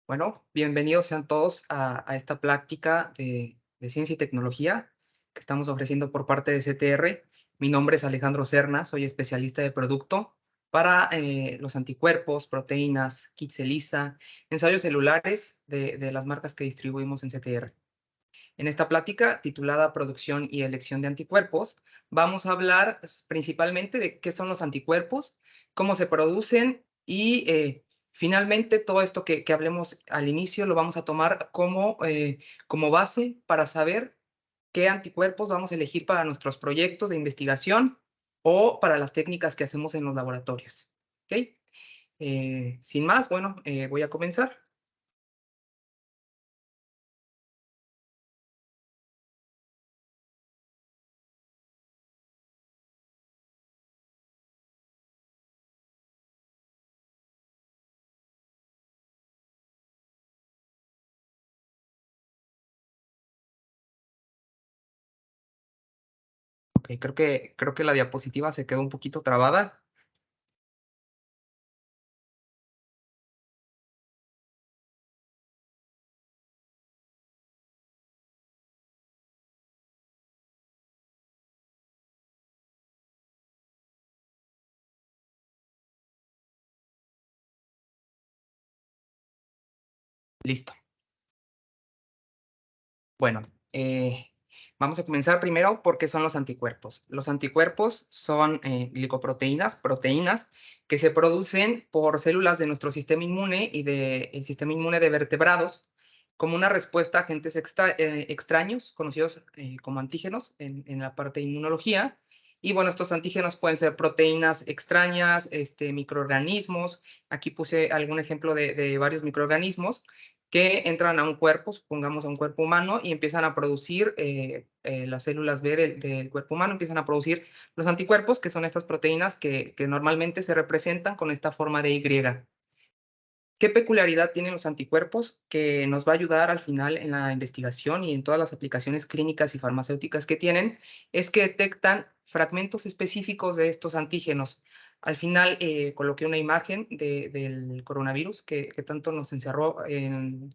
Bueno, bienvenidos sean todos a esta plática de ciencia y tecnología que estamos ofreciendo por parte de CTR. Mi nombre es Alejandro Serna, soy especialista de producto para los anticuerpos, proteínas, kits ELISA, ensayos celulares de las marcas que distribuimos en CTR. En esta plática, titulada Producción y elección de anticuerpos, vamos a hablar principalmente de qué son los anticuerpos, cómo se producen y finalmente todo esto que hablemos al inicio lo vamos a tomar como base para saber qué anticuerpos vamos a elegir para nuestros proyectos de investigación o para las técnicas que hacemos en los laboratorios. ¿Ok? Sin más, bueno, voy a comenzar. Ok, creo que la diapositiva se quedó un poquito trabada. Listo. Bueno, vamos a comenzar primero por qué son los anticuerpos. Los anticuerpos son glicoproteínas, proteínas que se producen por células de nuestro sistema inmune y del sistema inmune de vertebrados como una respuesta a agentes extraños, conocidos como antígenos en la parte de inmunología. Y bueno, estos antígenos pueden ser proteínas extrañas, microorganismos. Aquí puse algún ejemplo de varios microorganismos que entran a un cuerpo, supongamos a un cuerpo humano, y empiezan a producir, las células B del cuerpo humano empiezan a producir los anticuerpos, que son estas proteínas que normalmente se representan con esta forma de Y. ¿Qué peculiaridad tienen los anticuerpos? Que nos va a ayudar al final en la investigación y en todas las aplicaciones clínicas y farmacéuticas que tienen, es que detectan fragmentos específicos de estos antígenos. Al final coloqué una imagen del coronavirus que tanto nos encerró en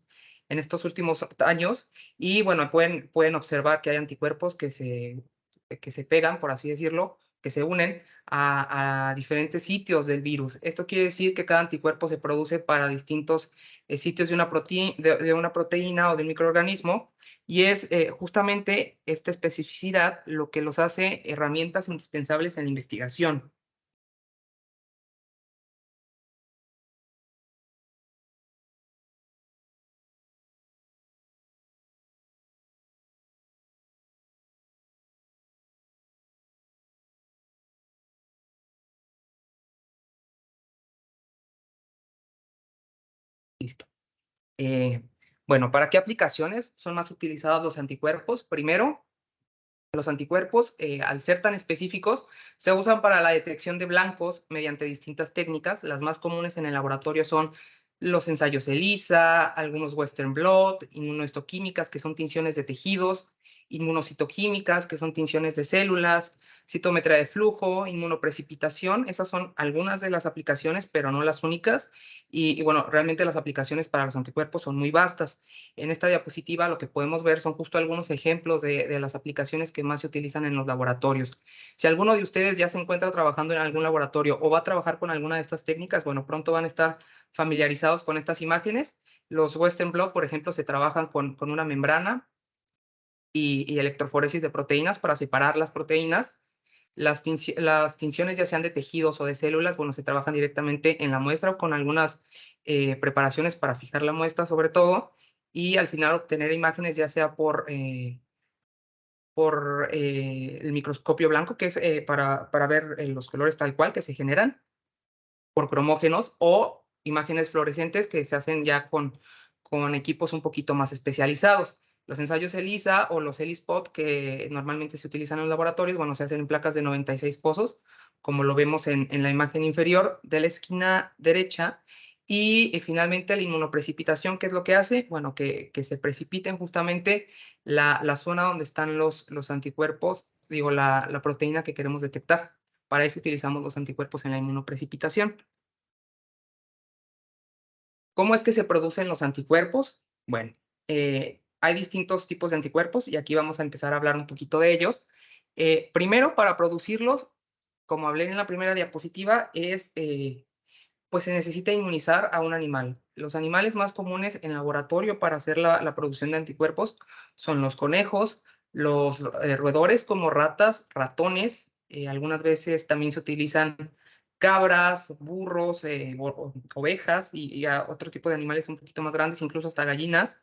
estos últimos años y bueno, pueden observar que hay anticuerpos que se pegan, por así decirlo, que se unen a diferentes sitios del virus. Esto quiere decir que cada anticuerpo se produce para distintos sitios de una proteína o de un microorganismo y es justamente esta especificidad lo que los hace herramientas indispensables en la investigación. Listo. Eh, bueno, ¿para qué aplicaciones son más utilizados los anticuerpos? Primero, los anticuerpos, al ser tan específicos, se usan para la detección de blancos mediante distintas técnicas. Las más comunes en el laboratorio son los ensayos ELISA, algunos Western blot, inmunohistoquímicas, que son tinciones de tejidos, inmunocitoquímicas, que son tinciones de células, citometría de flujo, inmunoprecipitación. Esas son algunas de las aplicaciones, pero no las únicas. Y bueno, realmente las aplicaciones para los anticuerpos son muy vastas. En esta diapositiva lo que podemos ver son justo algunos ejemplos de las aplicaciones que más se utilizan en los laboratorios. Si alguno de ustedes ya se encuentra trabajando en algún laboratorio o va a trabajar con alguna de estas técnicas, bueno, pronto van a estar familiarizados con estas imágenes. Los Western blot, por ejemplo, se trabajan con una membrana y electroforesis de proteínas para separar las proteínas. Las tinciones, ya sean de tejidos o de células, bueno, se trabajan directamente en la muestra o con algunas preparaciones para fijar la muestra sobre todo, y al final obtener imágenes ya sea por el microscopio blanco, que es para ver los colores tal cual que se generan, por cromógenos o imágenes fluorescentes que se hacen ya con equipos un poquito más especializados. Los ensayos ELISA o los ELISpot que normalmente se utilizan en los laboratorios, bueno, se hacen en placas de 96 pozos, como lo vemos en la imagen inferior de la esquina derecha. Y finalmente la inmunoprecipitación, ¿qué es lo que hace? Bueno, que se precipiten justamente la zona donde están los anticuerpos, digo, la proteína que queremos detectar. Para eso utilizamos los anticuerpos en la inmunoprecipitación. ¿Cómo es que se producen los anticuerpos? Bueno, hay distintos tipos de anticuerpos y aquí vamos a empezar a hablar un poquito de ellos. Primero, para producirlos, como hablé en la primera diapositiva, pues se necesita inmunizar a un animal. Los animales más comunes en laboratorio para hacer la producción de anticuerpos son los conejos, los roedores como ratas, ratones, algunas veces también se utilizan cabras, burros, ovejas y otro tipo de animales un poquito más grandes, incluso hasta gallinas,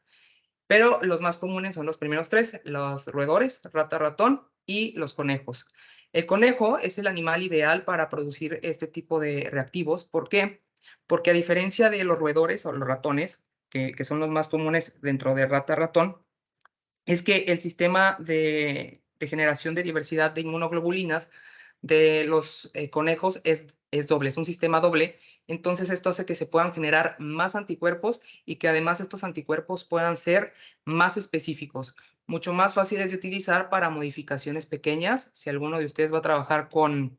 pero los más comunes son los primeros tres, los roedores, rata, ratón y los conejos. El conejo es el animal ideal para producir este tipo de reactivos. ¿Por qué? Porque a diferencia de los roedores o los ratones, que son los más comunes dentro de rata, ratón, es que el sistema de generación de diversidad de inmunoglobulinas de los conejos es doble, es un sistema doble. Entonces esto hace que se puedan generar más anticuerpos y que además estos anticuerpos puedan ser más específicos, mucho más fáciles de utilizar para modificaciones pequeñas. Si alguno de ustedes va a trabajar con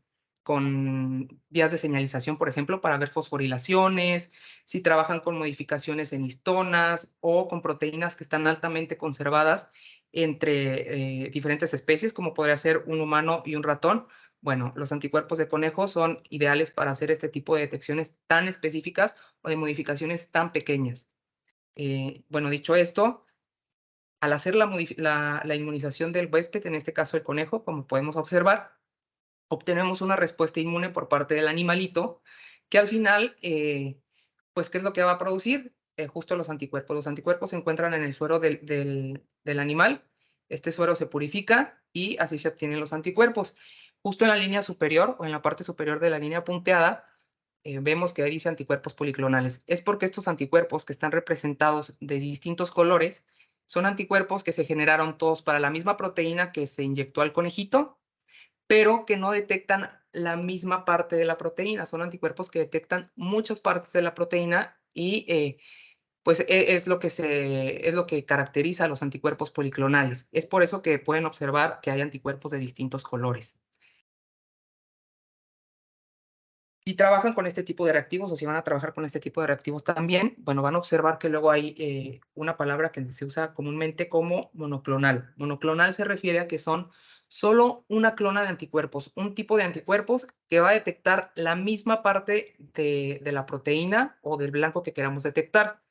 vías de señalización, por ejemplo, para ver fosforilaciones, si trabajan con modificaciones en histonas o con proteínas que están altamente conservadas entre diferentes especies, como podría ser un humano y un ratón. Bueno, los anticuerpos de conejo son ideales para hacer este tipo de detecciones tan específicas o de modificaciones tan pequeñas. Bueno, dicho esto, al hacer la inmunización del huésped, en este caso el conejo, como podemos observar, obtenemos una respuesta inmune por parte del animalito, que al final, pues, ¿qué es lo que va a producir? Justo los anticuerpos. Los anticuerpos se encuentran en el suero del animal. Este suero se purifica y así se obtienen los anticuerpos. Justo en la línea superior o en la parte superior de la línea punteada, vemos que ahí dice anticuerpos policlonales. Es porque estos anticuerpos que están representados de distintos colores son anticuerpos que se generaron todos para la misma proteína que se inyectó al conejito, pero que no detectan la misma parte de la proteína. Son anticuerpos que detectan muchas partes de la proteína y pues es lo que caracteriza a los anticuerpos policlonales. Es por eso que pueden observar que hay anticuerpos de distintos colores. Si trabajan con este tipo de reactivos o si van a trabajar con este tipo de reactivos también, bueno, van a observar que luego hay una palabra que se usa comúnmente como monoclonal. Monoclonal se refiere a que son solo una clona de anticuerpos, un tipo de anticuerpos que va a detectar la misma parte de la proteína o del blanco que queramos detectar.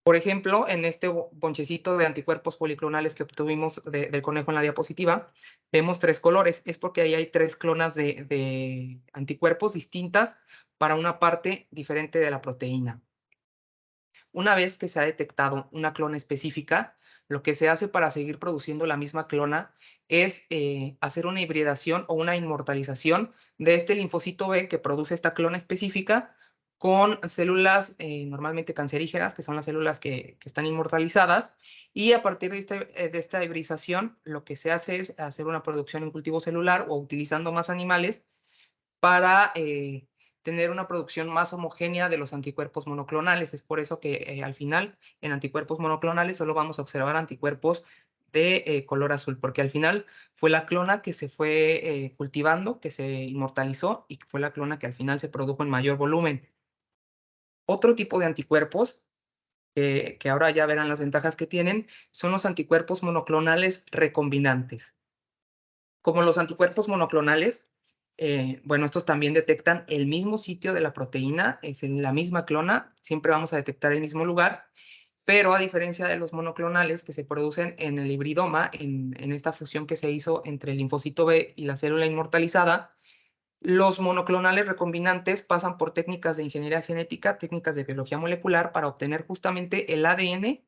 Por ejemplo, en este bonchecito de anticuerpos policlonales que obtuvimos del conejo en la diapositiva, vemos tres colores. Es porque ahí hay tres clonas de anticuerpos distintas para una parte diferente de la proteína. Una vez que se ha detectado una clona específica, lo que se hace para seguir produciendo la misma clona es hacer una hibridación o una inmortalización de este linfocito B que produce esta clona específica con células normalmente cancerígenas, que son las células que están inmortalizadas, y a partir de esta hibridación, lo que se hace es hacer una producción en cultivo celular o utilizando más animales para tener una producción más homogénea de los anticuerpos monoclonales. Es por eso que al final en anticuerpos monoclonales solo vamos a observar anticuerpos de color azul, porque al final fue la clona que se fue cultivando, que se inmortalizó y fue la clona que al final se produjo en mayor volumen. Otro tipo de anticuerpos, que ahora ya verán las ventajas que tienen, son los anticuerpos monoclonales recombinantes. Como los anticuerpos monoclonales, bueno, estos también detectan el mismo sitio de la proteína, es en la misma clona, siempre vamos a detectar el mismo lugar, pero a diferencia de los monoclonales que se producen en el hibridoma, en esta fusión que se hizo entre el linfocito B y la célula inmortalizada, los monoclonales recombinantes pasan por técnicas de ingeniería genética, técnicas de biología molecular para obtener justamente el ADN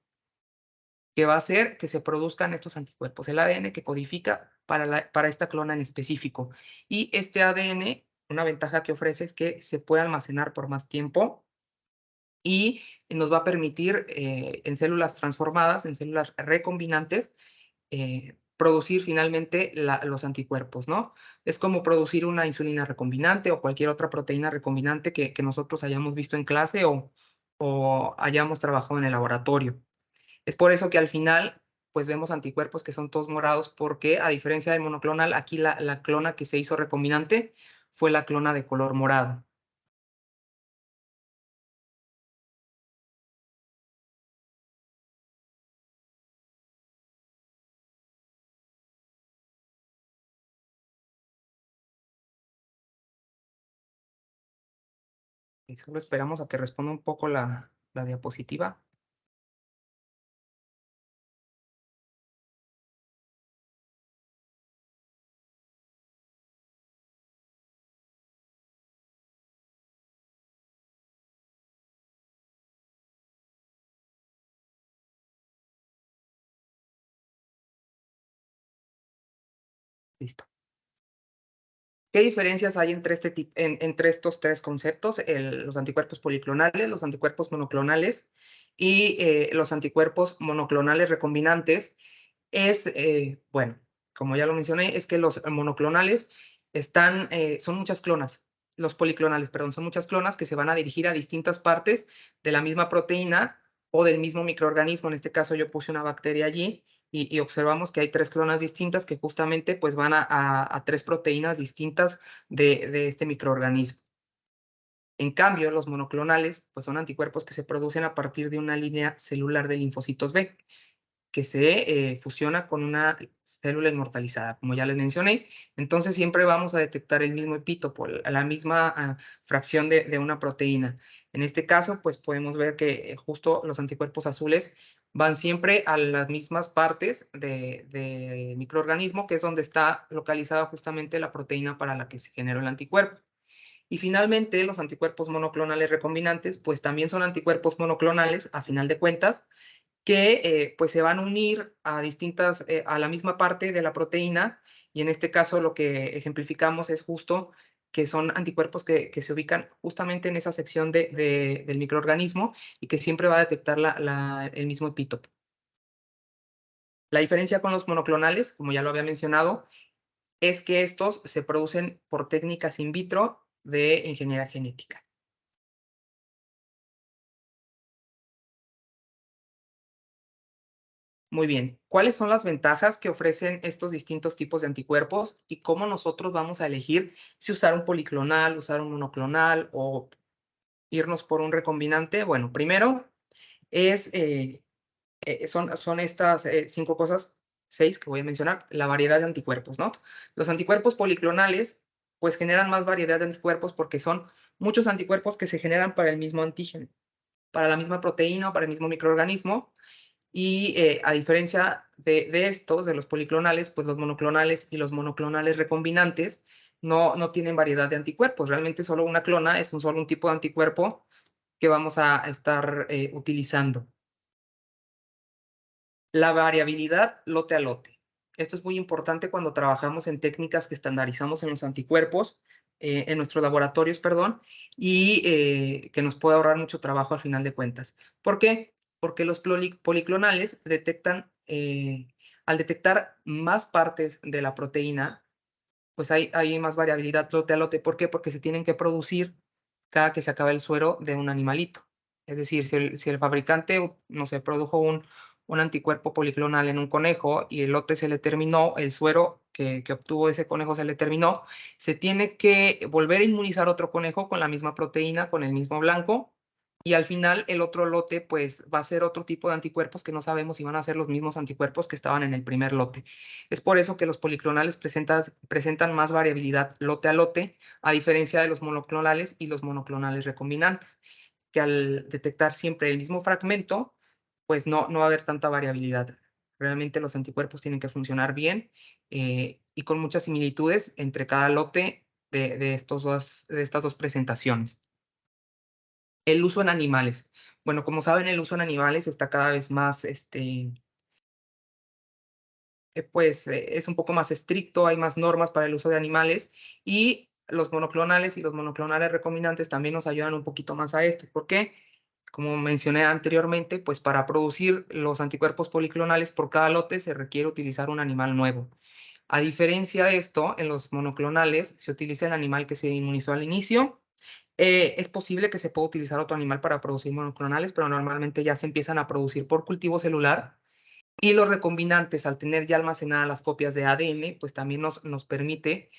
que va a hacer que se produzcan estos anticuerpos, el ADN que codifica para esta clona en específico. Y este ADN, una ventaja que ofrece es que se puede almacenar por más tiempo y nos va a permitir en células transformadas, en células recombinantes, producir finalmente los anticuerpos, ¿no? Es como producir una insulina recombinante o cualquier otra proteína recombinante que nosotros hayamos visto en clase o hayamos trabajado en el laboratorio. Es por eso que al final, pues vemos anticuerpos que son todos morados, porque a diferencia del monoclonal, aquí la clona que se hizo recombinante fue la clona de color morado. Y solo esperamos a que responda un poco la diapositiva. Listo. ¿Qué diferencias hay entre, entre estos tres conceptos? Los anticuerpos policlonales, los anticuerpos monoclonales y los anticuerpos monoclonales recombinantes. Bueno, como ya lo mencioné, es que los monoclonales son muchas clonas. Los policlonales, perdón, son muchas clonas que se van a dirigir a distintas partes de la misma proteína o del mismo microorganismo. En este caso yo puse una bacteria allí y observamos que hay tres clonas distintas que justamente pues van a tres proteínas distintas de este microorganismo. En cambio, los monoclonales pues son anticuerpos que se producen a partir de una línea celular de linfocitos B que se fusiona con una célula inmortalizada, como ya les mencioné. Entonces siempre vamos a detectar el mismo epítopo, la misma fracción de una proteína. En este caso, pues podemos ver que justo los anticuerpos azules van siempre a las mismas partes del microorganismo, que es donde está localizada justamente la proteína para la que se generó el anticuerpo. Y finalmente, los anticuerpos monoclonales recombinantes, pues también son anticuerpos monoclonales, a final de cuentas, que pues se van a unir a a la misma parte de la proteína, y en este caso lo que ejemplificamos es justo que son anticuerpos que se ubican justamente en esa sección del microorganismo y que siempre va a detectar el mismo epítopo. La diferencia con los monoclonales, como ya lo había mencionado, es que estos se producen por técnicas in vitro de ingeniería genética. Muy bien, ¿cuáles son las ventajas que ofrecen estos distintos tipos de anticuerpos y cómo nosotros vamos a elegir si usar un policlonal, usar un monoclonal o irnos por un recombinante? Bueno, primero es, son estas 5 cosas, 6 que voy a mencionar, la variedad de anticuerpos, ¿no? Los anticuerpos policlonales pues generan más variedad de anticuerpos porque son muchos anticuerpos que se generan para el mismo antígeno, para la misma proteína o para el mismo microorganismo. Y a diferencia de estos, de los policlonales, pues los monoclonales y los monoclonales recombinantes no tienen variedad de anticuerpos. Realmente solo una clona es solo un tipo de anticuerpo que vamos a estar utilizando. La variabilidad lote a lote. Esto es muy importante cuando trabajamos en técnicas que estandarizamos en los anticuerpos, en nuestros laboratorios, perdón, y que nos puede ahorrar mucho trabajo al final de cuentas. ¿Por qué? Porque los policlonales detectan, al detectar más partes de la proteína, pues hay más variabilidad lote a lote. ¿Por qué? Porque se tienen que producir cada que se acaba el suero de un animalito. Es decir, si el fabricante, no sé, produjo un anticuerpo policlonal en un conejo y el lote se le terminó, el suero que obtuvo de ese conejo se le terminó, se tiene que volver a inmunizar otro conejo con la misma proteína, con el mismo blanco, y al final el otro lote pues va a ser otro tipo de anticuerpos que no sabemos si van a ser los mismos anticuerpos que estaban en el primer lote. Es por eso que los policlonales presentan más variabilidad lote a lote, a diferencia de los monoclonales y los monoclonales recombinantes, que al detectar siempre el mismo fragmento, pues no va a haber tanta variabilidad. Realmente los anticuerpos tienen que funcionar bien y con muchas similitudes entre cada lote de estas dos presentaciones. El uso en animales. Bueno, como saben, el uso en animales está cada vez más, pues, es un poco más estricto, hay más normas para el uso de animales y los monoclonales y los monoclonales recombinantes también nos ayudan un poquito más a esto. ¿Por qué? Como mencioné anteriormente, pues para producir los anticuerpos policlonales por cada lote se requiere utilizar un animal nuevo. A diferencia de esto, en los monoclonales se utiliza el animal que se inmunizó al inicio. Es posible que se pueda utilizar otro animal para producir monoclonales, pero normalmente ya se empiezan a producir por cultivo celular y los recombinantes, al tener ya almacenadas las copias de ADN, pues también nos permite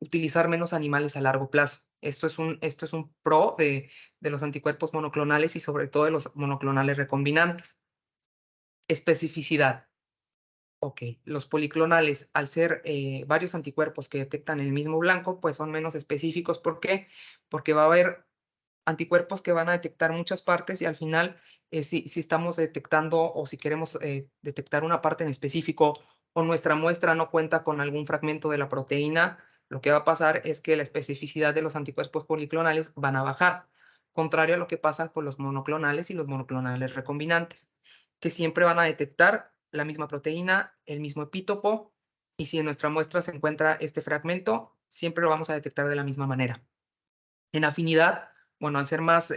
utilizar menos animales a largo plazo. Esto es un pro de los anticuerpos monoclonales y sobre todo de los monoclonales recombinantes. Especificidad. Ok, los policlonales, al ser varios anticuerpos que detectan el mismo blanco, pues son menos específicos. ¿Por qué? Porque va a haber anticuerpos que van a detectar muchas partes y al final, si estamos detectando o si queremos detectar una parte en específico o nuestra muestra no cuenta con algún fragmento de la proteína, lo que va a pasar es que la especificidad de los anticuerpos policlonales van a bajar, contrario a lo que pasa con los monoclonales y los monoclonales recombinantes, que siempre van a detectar la misma proteína, el mismo epítopo, y si en nuestra muestra se encuentra este fragmento, siempre lo vamos a detectar de la misma manera. En afinidad, bueno, al ser más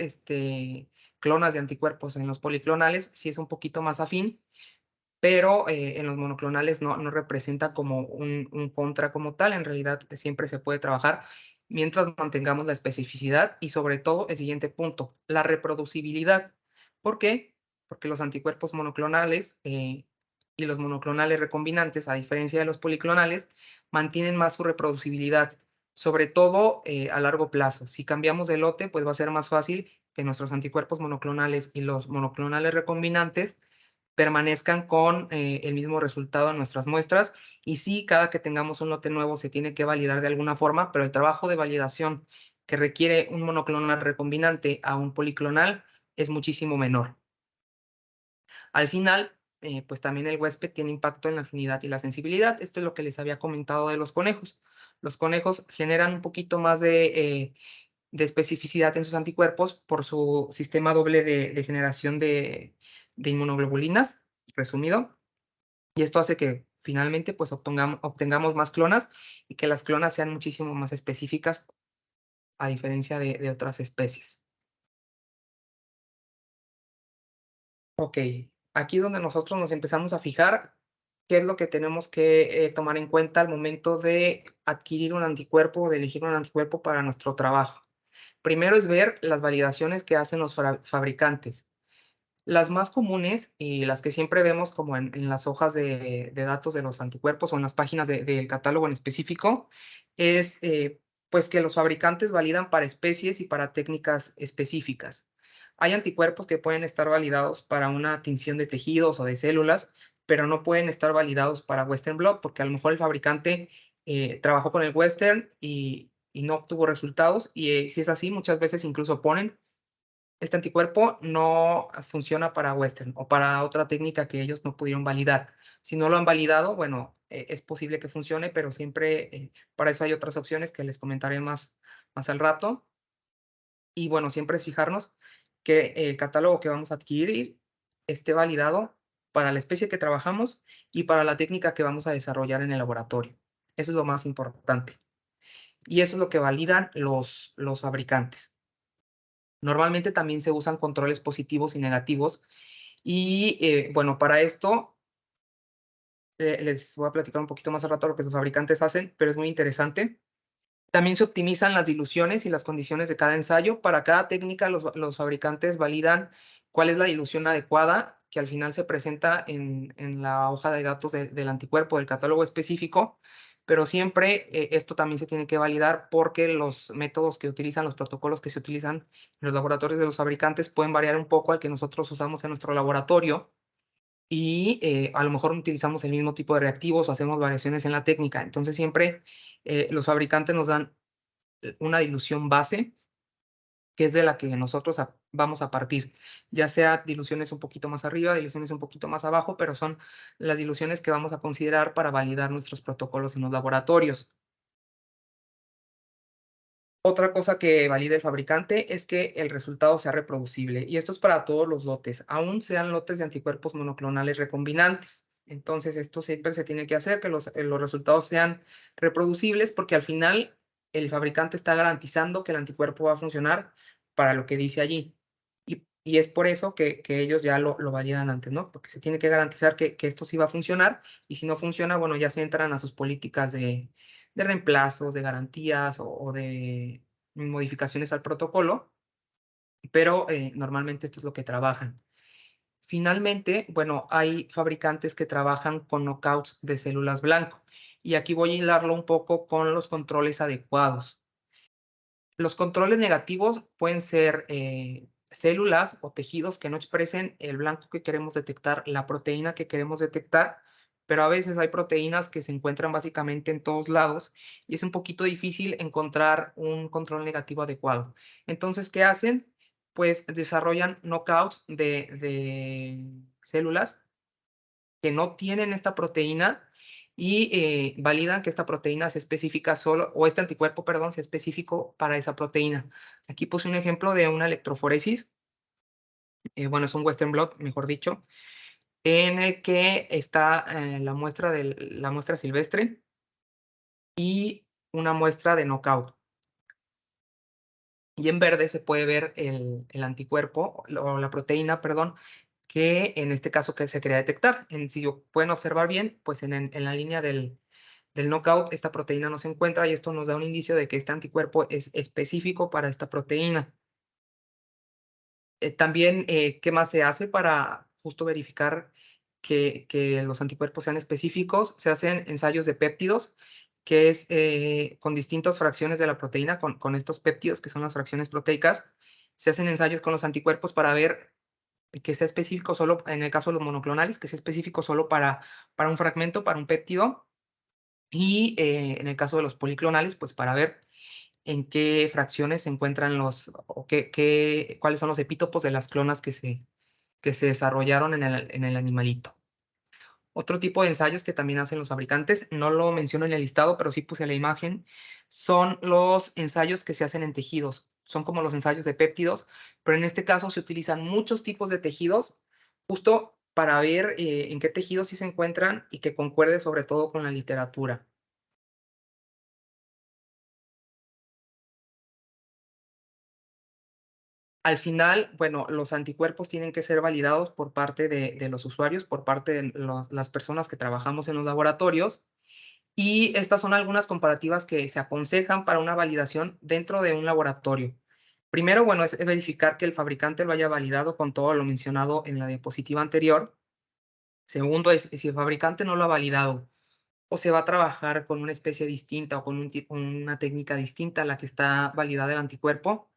clonas de anticuerpos en los policlonales, sí es un poquito más afín, pero en los monoclonales no representa como un contra como tal. En realidad siempre se puede trabajar mientras mantengamos la especificidad y sobre todo el siguiente punto, la reproducibilidad. ¿Por qué? Porque los anticuerpos monoclonales y los monoclonales recombinantes, a diferencia de los policlonales, mantienen más su reproducibilidad, sobre todo a largo plazo. Si cambiamos de lote, pues va a ser más fácil que nuestros anticuerpos monoclonales y los monoclonales recombinantes permanezcan con el mismo resultado en nuestras muestras. Y sí, cada que tengamos un lote nuevo se tiene que validar de alguna forma, pero el trabajo de validación que requiere un monoclonal recombinante a un policlonal es muchísimo menor. Al final, pues también el huésped tiene impacto en la afinidad y la sensibilidad. Esto es lo que les había comentado de los conejos. Los conejos generan un poquito más de especificidad en sus anticuerpos por su sistema doble de generación de inmunoglobulinas, resumido, y esto hace que finalmente pues obtengamos más clonas y que las clonas sean muchísimo más específicas a diferencia de otras especies. Ok, aquí es donde nosotros nos empezamos a fijar qué es lo que tenemos que tomar en cuenta al momento de adquirir un anticuerpo o de elegir un anticuerpo para nuestro trabajo. Primero es ver las validaciones que hacen los fabricantes. Las más comunes y las que siempre vemos como en las hojas de datos de los anticuerpos o en las páginas del catálogo en específico es pues que los fabricantes validan para especies y para técnicas específicas. Hay anticuerpos que pueden estar validados para una tinción de tejidos o de células, pero no pueden estar validados para Western blot porque a lo mejor el fabricante trabajó con el Western y no obtuvo resultados y si es así, muchas veces incluso ponen este anticuerpo no funciona para Western o para otra técnica que ellos no pudieron validar. Si no lo han validado, bueno, es posible que funcione, pero siempre para eso hay otras opciones que les comentaré más al rato. Y bueno, siempre es fijarnos que el catálogo que vamos a adquirir esté validado para la especie que trabajamos y para la técnica que vamos a desarrollar en el laboratorio. Eso es lo más importante. Y eso es lo que validan los fabricantes. Normalmente también se usan controles positivos y negativos. Y bueno, para esto les voy a platicar un poquito más al rato lo que los fabricantes hacen, pero es muy interesante. También se optimizan las diluciones y las condiciones de cada ensayo. Para cada técnica, los fabricantes validan cuál es la dilución adecuada que al final se presenta en la hoja de datos del anticuerpo, del catálogo específico, pero siempre esto también se tiene que validar porque los métodos que utilizan, los protocolos que se utilizan en los laboratorios de los fabricantes pueden variar un poco al que nosotros usamos en nuestro laboratorio y a lo mejor no utilizamos el mismo tipo de reactivos o hacemos variaciones en la técnica. Entonces siempre los fabricantes nos dan una dilución base, que es de la que nosotros vamos a partir, ya sea diluciones un poquito más arriba, diluciones un poquito más abajo, pero son las diluciones que vamos a considerar para validar nuestros protocolos en los laboratorios. Otra cosa que valida el fabricante es que el resultado sea reproducible, y esto es para todos los lotes, aún sean lotes de anticuerpos monoclonales recombinantes. Entonces, esto siempre se tiene que hacer, que los resultados sean reproducibles, porque al final el fabricante está garantizando que el anticuerpo va a funcionar para lo que dice allí. Y es por eso que ellos ya lo validan antes, ¿no? Porque se tiene que garantizar que esto sí va a funcionar, y si no funciona, bueno, ya se entran a sus políticas de reemplazos, de garantías o de modificaciones al protocolo, pero normalmente esto es lo que trabajan. Finalmente, bueno, hay fabricantes que trabajan con knockouts de células blanco y aquí voy a hilarlo un poco con los controles adecuados. Los controles negativos pueden ser células o tejidos que no expresen el blanco que queremos detectar, la proteína que queremos detectar, pero a veces hay proteínas que se encuentran básicamente en todos lados y es un poquito difícil encontrar un control negativo adecuado. Entonces, ¿qué hacen? Pues desarrollan knockouts de células que no tienen esta proteína y validan que esta proteína sea específica solo, o este anticuerpo, perdón, sea específico para esa proteína. Aquí puse un ejemplo de una electroforesis, bueno, es un Western blot, mejor dicho, en el que está la muestra silvestre y una muestra de knockout. Y en verde se puede ver el anticuerpo, o la proteína, perdón, que en este caso que se quería detectar. Si pueden observar bien, pues en la línea del knockout esta proteína no se encuentra y esto nos da un indicio de que este anticuerpo es específico para esta proteína. También, ¿qué más se hace para justo verificar que los anticuerpos sean específicos? Se hacen ensayos de péptidos, que es con distintas fracciones de la proteína, con estos péptidos, que son las fracciones proteicas, se hacen ensayos con los anticuerpos para ver que sea específico solo, en el caso de los monoclonales, que sea específico solo para un fragmento, para un péptido, y en el caso de los policlonales, pues para ver en qué fracciones se encuentran o cuáles son los epítopos de las clonas que se desarrollaron en el animalito. Otro tipo de ensayos que también hacen los fabricantes, no lo menciono en el listado, pero sí puse la imagen, son los ensayos que se hacen en tejidos. Son como los ensayos de péptidos, pero en este caso se utilizan muchos tipos de tejidos justo para ver en qué tejidos sí se encuentran y que concuerde sobre todo con la literatura. Al final, bueno, los anticuerpos tienen que ser validados por parte de los usuarios, por parte de las personas que trabajamos en los laboratorios. Y estas son algunas comparativas que se aconsejan para una validación dentro de un laboratorio. Primero, bueno, es verificar que el fabricante lo haya validado con todo lo mencionado en la diapositiva anterior. Segundo, es si el fabricante no lo ha validado o se va a trabajar con una especie distinta o con una técnica distinta a la que está validada el anticuerpo.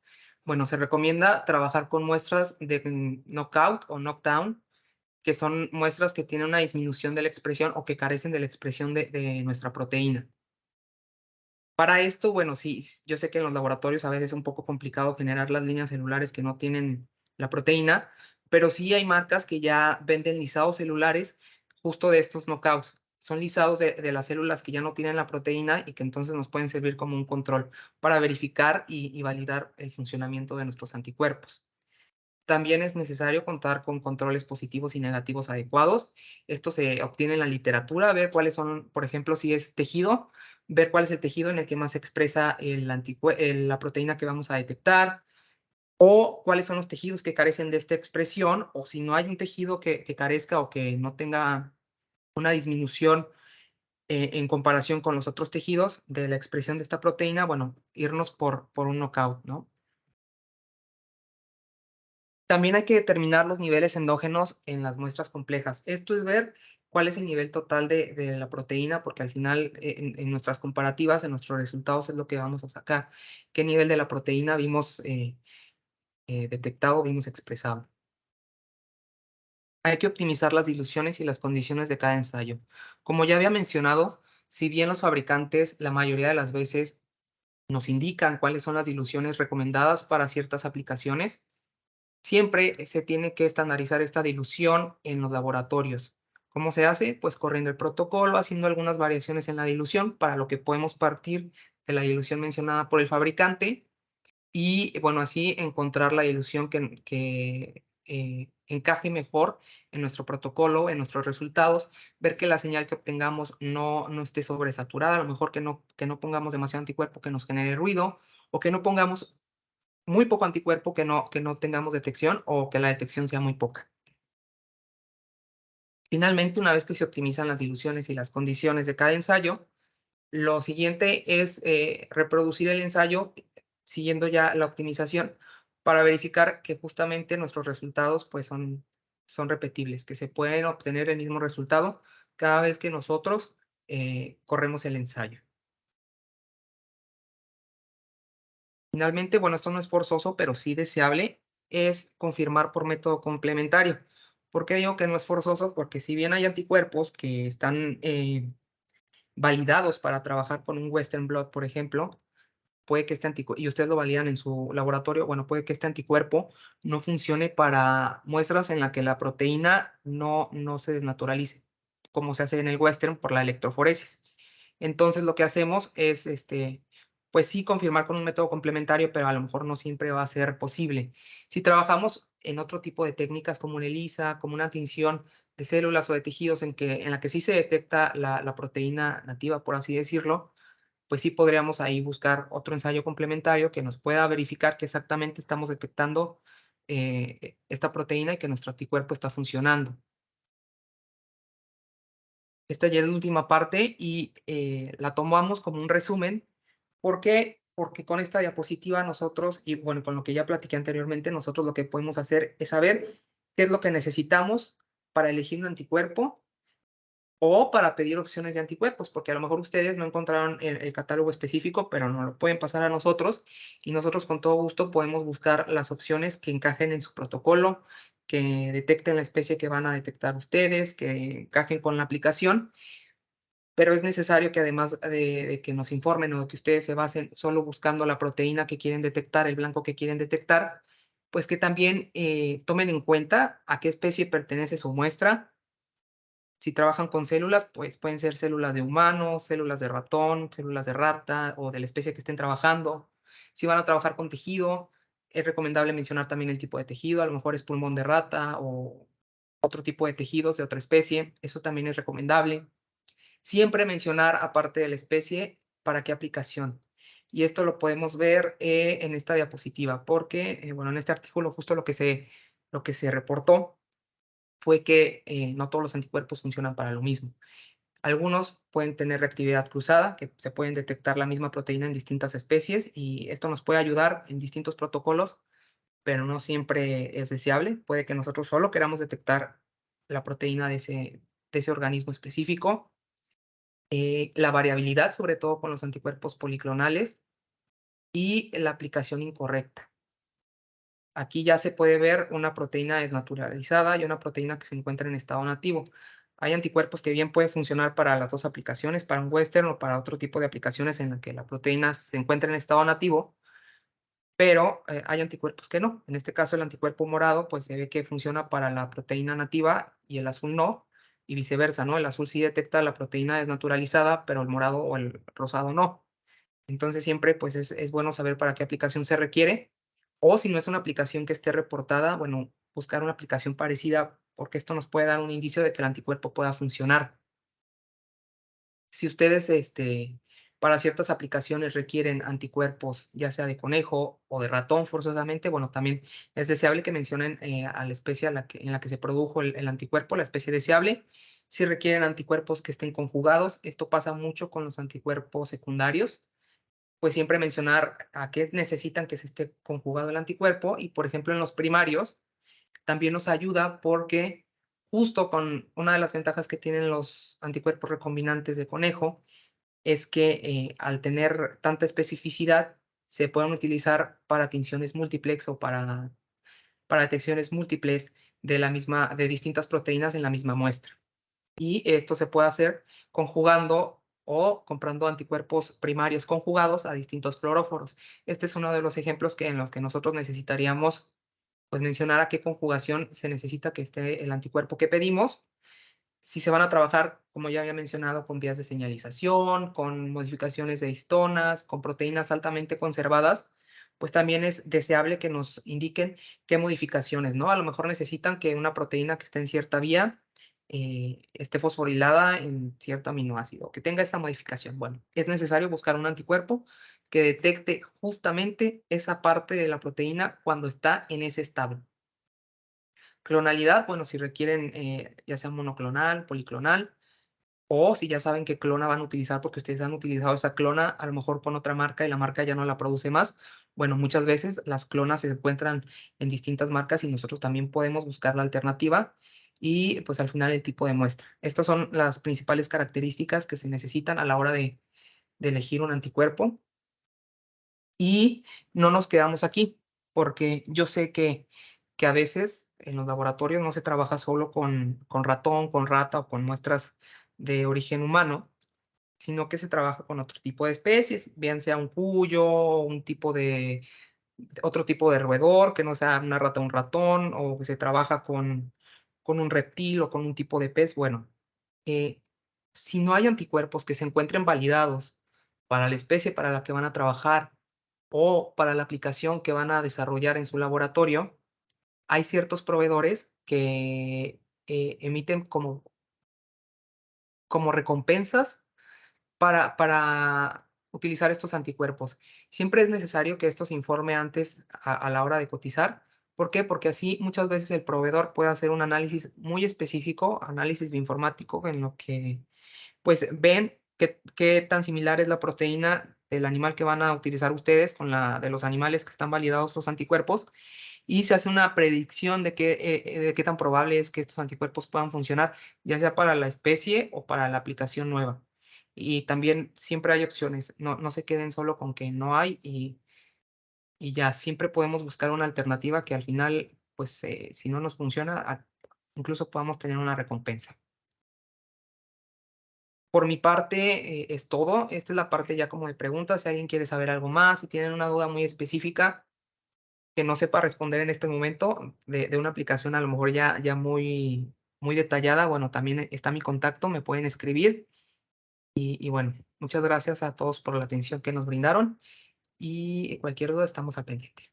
Bueno, se recomienda trabajar con muestras de knockout o knockdown, que son muestras que tienen una disminución de la expresión o que carecen de la expresión de nuestra proteína. Para esto, bueno, sí, yo sé que en los laboratorios a veces es un poco complicado generar las líneas celulares que no tienen la proteína, pero sí hay marcas que ya venden lisados celulares justo de estos knockouts. Son lisados de las células que ya no tienen la proteína y que entonces nos pueden servir como un control para verificar y validar el funcionamiento de nuestros anticuerpos. También es necesario contar con controles positivos y negativos adecuados. Esto se obtiene en la literatura, ver cuáles son, por ejemplo, si es tejido, ver cuál es el tejido en el que más se expresa la proteína que vamos a detectar, o cuáles son los tejidos que carecen de esta expresión, o si no hay un tejido que carezca o que no tenga una disminución en comparación con los otros tejidos de la expresión de esta proteína, bueno, irnos por un knockout, ¿no? También hay que determinar los niveles endógenos en las muestras complejas. Esto es ver cuál es el nivel total de la proteína, porque al final en nuestras comparativas, en nuestros resultados es lo que vamos a sacar. ¿Qué nivel de la proteína vimos detectado, vimos expresado? Hay que optimizar las diluciones y las condiciones de cada ensayo. Como ya había mencionado, si bien los fabricantes la mayoría de las veces nos indican cuáles son las diluciones recomendadas para ciertas aplicaciones, siempre se tiene que estandarizar esta dilución en los laboratorios. ¿Cómo se hace? Pues corriendo el protocolo, haciendo algunas variaciones en la dilución, para lo que podemos partir de la dilución mencionada por el fabricante y, bueno, así encontrar la dilución que encaje mejor en nuestro protocolo, en nuestros resultados, ver que la señal que obtengamos no esté sobresaturada, a lo mejor que no pongamos demasiado anticuerpo que nos genere ruido, o que no pongamos muy poco anticuerpo que no tengamos detección o que la detección sea muy poca. Finalmente, una vez que se optimizan las diluciones y las condiciones de cada ensayo, lo siguiente es reproducir el ensayo siguiendo ya la optimización para verificar que justamente nuestros resultados pues son repetibles, que se pueden obtener el mismo resultado cada vez que nosotros corremos el ensayo. Finalmente, bueno, esto no es forzoso, pero sí deseable, es confirmar por método complementario. ¿Por qué digo que no es forzoso? Porque si bien hay anticuerpos que están validados para trabajar con un Western blot, por ejemplo, puede que este anticuerpo, y ustedes lo validan en su laboratorio, bueno, puede que este anticuerpo no funcione para muestras en las que la proteína no se desnaturalice, como se hace en el Western por la electroforesis. Entonces, lo que hacemos es, pues sí, confirmar con un método complementario, pero a lo mejor no siempre va a ser posible. Si trabajamos en otro tipo de técnicas como una ELISA, como una tinción de células o de tejidos en la que sí se detecta la proteína nativa, por así decirlo, pues sí podríamos ahí buscar otro ensayo complementario que nos pueda verificar que exactamente estamos detectando esta proteína y que nuestro anticuerpo está funcionando. Esta ya es la última parte y la tomamos como un resumen. ¿Por qué? Porque con esta diapositiva nosotros, y bueno, con lo que ya platiqué anteriormente, nosotros lo que podemos hacer es saber qué es lo que necesitamos para elegir un anticuerpo o para pedir opciones de anticuerpos, porque a lo mejor ustedes no encontraron el catálogo específico, pero nos lo pueden pasar a nosotros y nosotros con todo gusto podemos buscar las opciones que encajen en su protocolo, que detecten la especie que van a detectar ustedes, que encajen con la aplicación, pero es necesario que además de que nos informen o de que ustedes se basen solo buscando la proteína que quieren detectar, el blanco que quieren detectar, pues que también tomen en cuenta a qué especie pertenece su muestra. Si trabajan con células, pues pueden ser células de humano, células de ratón, células de rata o de la especie que estén trabajando. Si van a trabajar con tejido, es recomendable mencionar también el tipo de tejido, a lo mejor es pulmón de rata o otro tipo de tejidos de otra especie, eso también es recomendable. Siempre mencionar, aparte de la especie, para qué aplicación. Y esto lo podemos ver en esta diapositiva, porque, bueno, en este artículo justo lo que se reportó fue que no todos los anticuerpos funcionan para lo mismo. Algunos pueden tener reactividad cruzada, que se pueden detectar la misma proteína en distintas especies y esto nos puede ayudar en distintos protocolos, pero no siempre es deseable. Puede que nosotros solo queramos detectar la proteína de ese organismo específico. La variabilidad, sobre todo con los anticuerpos policlonales, y la aplicación incorrecta. Aquí ya se puede ver una proteína desnaturalizada y una proteína que se encuentra en estado nativo. Hay anticuerpos que bien pueden funcionar para las dos aplicaciones, para un Western o para otro tipo de aplicaciones en la que la proteína se encuentra en estado nativo, pero hay anticuerpos que no. En este caso, el anticuerpo morado, pues se ve que funciona para la proteína nativa y el azul no, y viceversa, ¿no? El azul sí detecta la proteína desnaturalizada, pero el morado o el rosado no. Entonces siempre pues es bueno saber para qué aplicación se requiere o si no es una aplicación que esté reportada, bueno, buscar una aplicación parecida porque esto nos puede dar un indicio de que el anticuerpo pueda funcionar. Si ustedes para ciertas aplicaciones requieren anticuerpos, ya sea de conejo o de ratón forzosamente, bueno, también es deseable que mencionen a la especie en la que se produjo el anticuerpo, la especie deseable. Si requieren anticuerpos que estén conjugados, esto pasa mucho con los anticuerpos secundarios, pues siempre mencionar a qué necesitan que se esté conjugado el anticuerpo y, por ejemplo, en los primarios también nos ayuda porque justo con una de las ventajas que tienen los anticuerpos recombinantes de conejo es que al tener tanta especificidad se pueden utilizar para tinciones múltiplex o para detecciones múltiples de distintas proteínas en la misma muestra. Y esto se puede hacer conjugando o comprando anticuerpos primarios conjugados a distintos fluoróforos. Este es uno de los ejemplos en los que nosotros necesitaríamos pues, mencionar a qué conjugación se necesita que esté el anticuerpo que pedimos. Si se van a trabajar, como ya había mencionado, con vías de señalización, con modificaciones de histonas, con proteínas altamente conservadas, pues también es deseable que nos indiquen qué modificaciones, ¿no? A lo mejor necesitan que una proteína que esté en cierta vía esté fosforilada en cierto aminoácido, que tenga esta modificación. Bueno, es necesario buscar un anticuerpo que detecte justamente esa parte de la proteína cuando está en ese estado. Clonalidad, bueno, si requieren ya sea monoclonal, policlonal, o si ya saben qué clona van a utilizar porque ustedes han utilizado esa clona a lo mejor con otra marca y la marca ya no la produce más. Bueno, muchas veces las clonas se encuentran en distintas marcas y nosotros también podemos buscar la alternativa y pues al final el tipo de muestra. Estas son las principales características que se necesitan a la hora de elegir un anticuerpo y no nos quedamos aquí porque yo sé que que a veces en los laboratorios no se trabaja solo con ratón, con rata o con muestras de origen humano, sino que se trabaja con otro tipo de especies, bien sea un cuyo, un tipo de otro tipo de roedor, que no sea una rata o un ratón, o que se trabaja con un reptil o con un tipo de pez. Bueno, eh, si no hay anticuerpos que se encuentren validados para la especie para la que van a trabajar o para la aplicación que van a desarrollar en su laboratorio, hay ciertos proveedores que emiten como recompensas para utilizar estos anticuerpos. Siempre es necesario que esto se informe antes a la hora de cotizar. ¿Por qué? Porque así muchas veces el proveedor puede hacer un análisis muy específico, análisis bioinformático, en lo que pues ven qué tan similar es la proteína del animal que van a utilizar ustedes con la de los animales que están validados los anticuerpos, y se hace una predicción de qué tan probable es que estos anticuerpos puedan funcionar, ya sea para la especie o para la aplicación nueva. Y también siempre hay opciones, no se queden solo con que no hay y ya, siempre podemos buscar una alternativa que al final, pues, si no nos funciona, incluso podamos tener una recompensa. Por mi parte, es todo. Esta es la parte ya como de preguntas. Si alguien quiere saber algo más, si tienen una duda muy específica que no sepa responder en este momento de una aplicación a lo mejor ya muy detallada, bueno, también está mi contacto, me pueden escribir. Y bueno, muchas gracias a todos por la atención que nos brindaron y cualquier duda estamos al pendiente.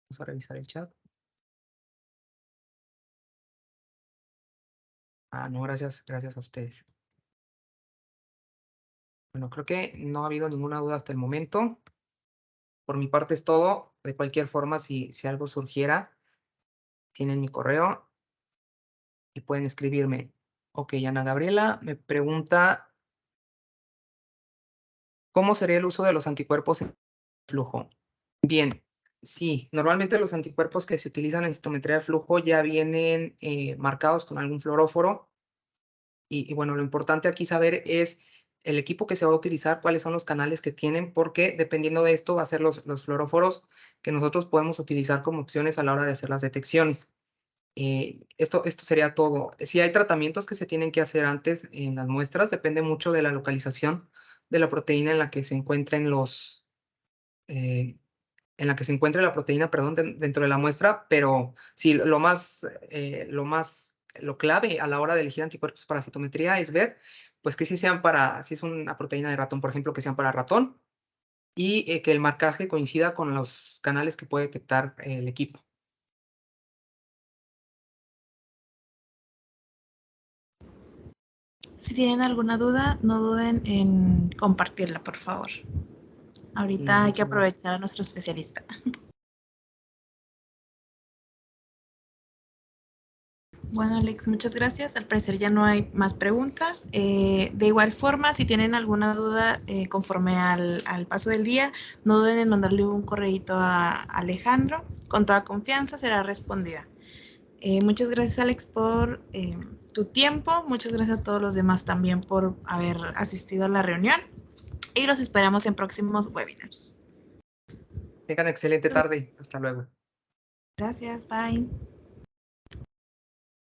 Vamos a revisar el chat. No, gracias a ustedes. Bueno, creo que no ha habido ninguna duda hasta el momento. Por mi parte es todo. De cualquier forma, si algo surgiera, tienen mi correo y pueden escribirme. Ok, Ana Gabriela me pregunta, ¿cómo sería el uso de los anticuerpos en flujo? Bien, sí, normalmente los anticuerpos que se utilizan en citometría de flujo ya vienen marcados con algún fluoróforo. Y bueno, lo importante aquí saber es el equipo que se va a utilizar, cuáles son los canales que tienen, porque dependiendo de esto va a ser los fluoróforos que nosotros podemos utilizar como opciones a la hora de hacer las detecciones. Esto sería todo. Si hay tratamientos que se tienen que hacer antes en las muestras, depende mucho de la localización de la proteína en la que se encuentren en la que se encuentre la proteína, perdón, dentro de la muestra, pero sí, lo clave a la hora de elegir anticuerpos para citometría es ver, pues que sí sean si es una proteína de ratón, por ejemplo, que sean para ratón y que el marcaje coincida con los canales que puede detectar el equipo. Si tienen alguna duda, no duden en compartirla, por favor. Y Ahorita hay que aprovechar a nuestro especialista. Bueno, Alex, muchas gracias. Al parecer ya no hay más preguntas. De igual forma, si tienen alguna duda conforme al paso del día, no duden en mandarle un correíto a Alejandro. Con toda confianza será respondida. Muchas gracias, Alex, por tu tiempo. Muchas gracias a todos los demás también por haber asistido a la reunión. Y los esperamos en próximos webinars. Tengan excelente tarde. Hasta luego. Gracias, bye.